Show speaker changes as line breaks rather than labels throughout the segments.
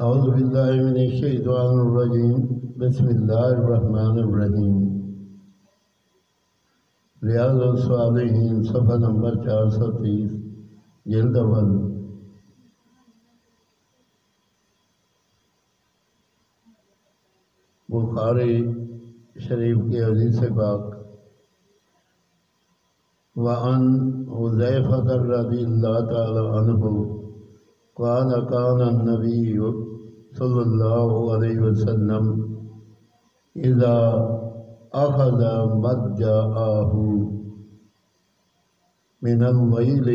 اعوذ باللہ من الشیطان الرجیم بسم اللہ الرحمن الرحیم۔ ریاض الصالحین صفحہ نمبر 430 جلد اول۔ بخاری شریف کے حدیث پاک وعن حذیفہ رضی اللہ تعالی عنہ قال كان النبي صلى الله عليه وسلم إذا أخذ مضجعه من الليل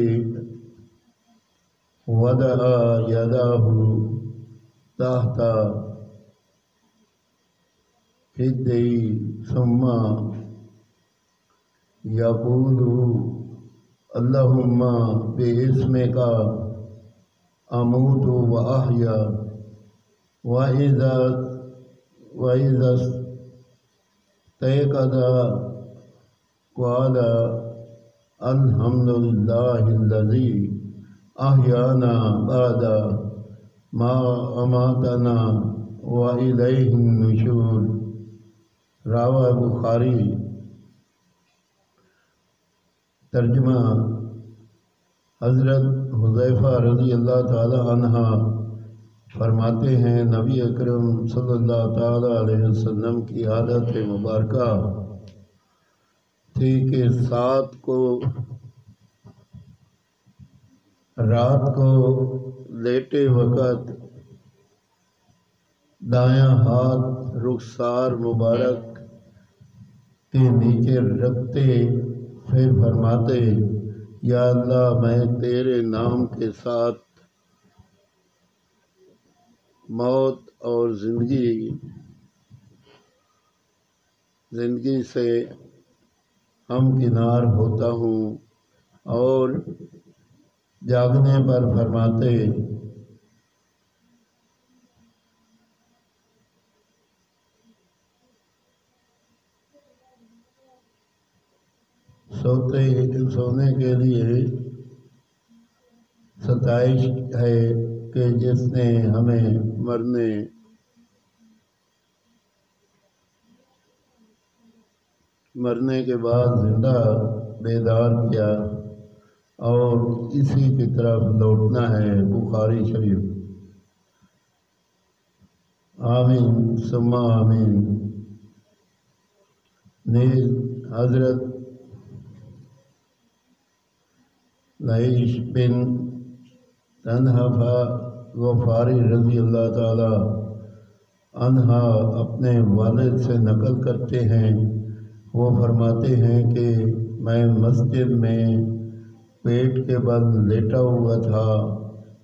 وضع يده تحت خده ثم يقول اللهم باسمك اموت و احیا وَإِذَا اسْتَيْقَظَ قَالَ الْحَمْدُ لِلَّهِ الَّذِي أَحْيَانَا بَعْدَ مَا أَمَاتَنَا وَإِلَيْهِ النُّشُورُ۔ راوی بخاری۔ ترجمہ: حضرت حذیفہ رضی اللہ تعالی عنہ فرماتے ہیں نبی اکرم صلی اللہ تعالی علیہ وسلم کی عادت مبارکہ تھی کہ رات کو لیٹے وقت دایاں ہاتھ رخسار مبارک کے نیچے رکھتے، پھر فرماتے یا اللہ میں تیرے نام کے ساتھ موت اور زندگی سے ہمکنار ہوتا ہوں، اور جاگنے پر فرماتے سونے کے لیے ستائش ہے کہ جس نے ہمیں مرنے کے بعد زندہ بیدار کیا اور اسی کی طرف لوٹنا ہے۔ بخاری شریف۔ آمین ثم آمین۔ نیز حضرت لعیش بن طنحہ غفاری رضی اللہ تعالی عنہ اپنے والد سے نقل کرتے ہیں، وہ فرماتے ہیں کہ میں مسجد میں پیٹ کے بل لیٹا ہوا تھا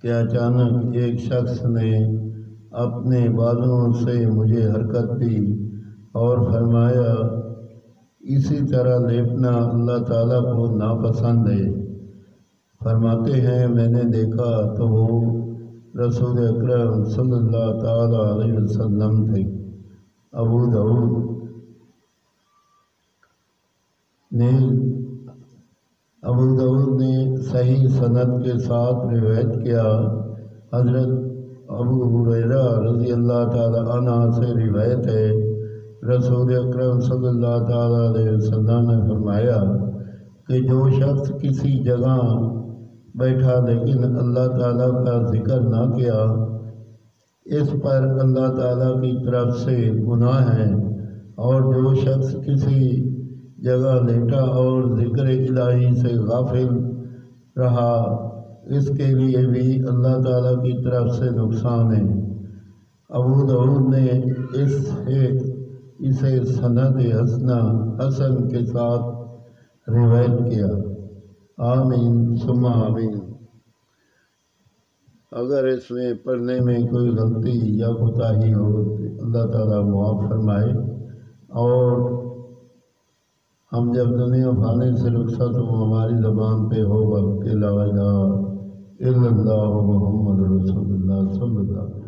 کہ اچانک ایک شخص نے اپنے بالوں سے مجھے حرکت دی اور فرمایا اسی طرح لیٹنا اللہ تعالیٰ کو ناپسند ہے۔ فرماتے ہیں میں نے دیکھا تو وہ رسول اکرم صلی اللہ تعالی علیہ وسلم تھے۔ ابو داؤد نے صحیح سند کے ساتھ روایت کیا۔ حضرت ابو ہریرہ رضی اللہ تعالی عنہ سے روایت ہے، رسول اکرم صلی اللہ تعالی علیہ وسلم نے فرمایا کہ جو شخص کسی جگہ بیٹھا لیکن اللہ تعالیٰ کا ذکر نہ کیا، اس پر اللہ تعالیٰ کی طرف سے گناہ ہے، اور جو شخص کسی جگہ لیٹا اور ذکر الہی سے غافل رہا، اس کے لیے بھی اللہ تعالیٰ کی طرف سے نقصان ہے۔ ابو داؤد نے اسے سند حسن کے ساتھ روایت کیا۔ آمین ثم آمین۔ اگر اس میں پڑھنے میں کوئی غلطی یا کوتاہی ہو تو اللہ تعالیٰ معاف فرمائے، اور ہم جب دنیا پھانے سے رخصت ہوں ہماری زبان پہ ہو وقت لا الہ الا اللہ محمد رسول اللہ صلی اللہ علیہ وسلم۔